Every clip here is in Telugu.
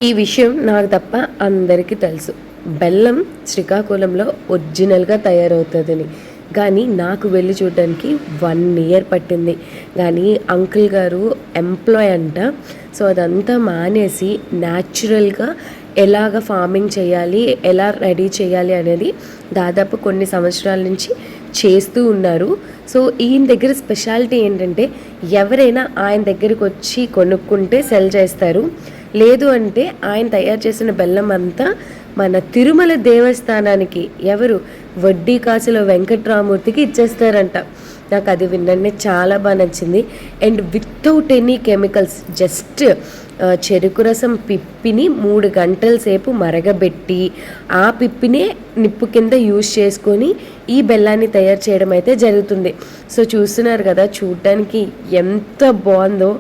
ఈ విషయం నాకు తప్ప అందరికీ తెలుసు. బెల్లం శ్రీకాకుళంలో ఒరిజినల్‌గా తయారవుతదని. కానీ నాకు వెళ్లి చూడడానికి 1 ఇయర్ పట్టింది. కానీ అంకుల్ గారు ఎంప్లాయ్ అంట. సో, అదంతా మానేసి న్యాచురల్‌గా ఎలాగ ఫార్మింగ్ చేయాలి, ఎలా రెడీ చేయాలి అనేది దాదాపు కొన్ని సంవత్సరాల నుంచి చేస్తూ ఉన్నారు. సో, ఈయన దగ్గర స్పెషాలిటీ ఏంటంటే ఎవరైనా ఆయన దగ్గరికొచ్చి కొనుక్కుంటే సెల్ చేస్తారు. లేదు అంటే ఆయన తయారు చేసిన బెల్లం అంతా మన తిరుమల దేవస్థానానికి ఎవరు వడ్డీ కాసుల వెంకట్రామూర్తికి ఇచ్చేస్తారంట. నాకు అది వినగానే చాలా బాగా నచ్చింది. And without any chemicals just చెరుకు రసం పిప్పిని 3 గంటల సేపు మరగబెట్టి ఆ పిప్పినే నిప్పు కింద యూజ్ చేసుకొని ఈ బెల్లాన్ని తయారు చేయడం అయితే జరుగుతుంది. సో, చూస్తున్నారు కదా, చూడటానికి ఎంత బాగుందో.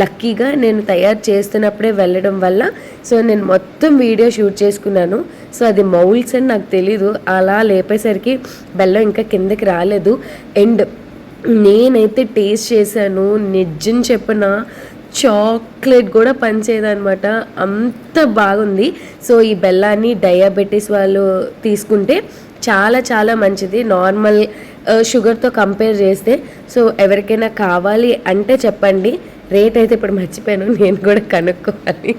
లక్కీగా నేను తయారు చేస్తున్నప్పుడే వెళ్ళడం వల్ల సో నేను మొత్తం వీడియో షూట్ చేసుకున్నాను. సో, అది మౌల్డ్స్ అని నాకు తెలీదు. అలా లేపేసరికి బెల్లం ఇంకా కిందకి రాలేదు. అండ్ నేనైతే టేస్ట్ చేశాను, నిజం చెప్పిన చాక్లెట్ కూడా పనిచేయదనమాట, అంత బాగుంది. సో, ఈ బెల్లాన్ని డయాబెటీస్ వాళ్ళు తీసుకుంటే చాలా చాలా మంచిది నార్మల్ షుగర్తో కంపేర్ చేస్తే. సో, ఎవరికైనా కావాలి అంటే చెప్పండి. రేట్ అయితే ఇప్పుడు మర్చిపోయాను, నేను కూడా కనుక్కోవాలి.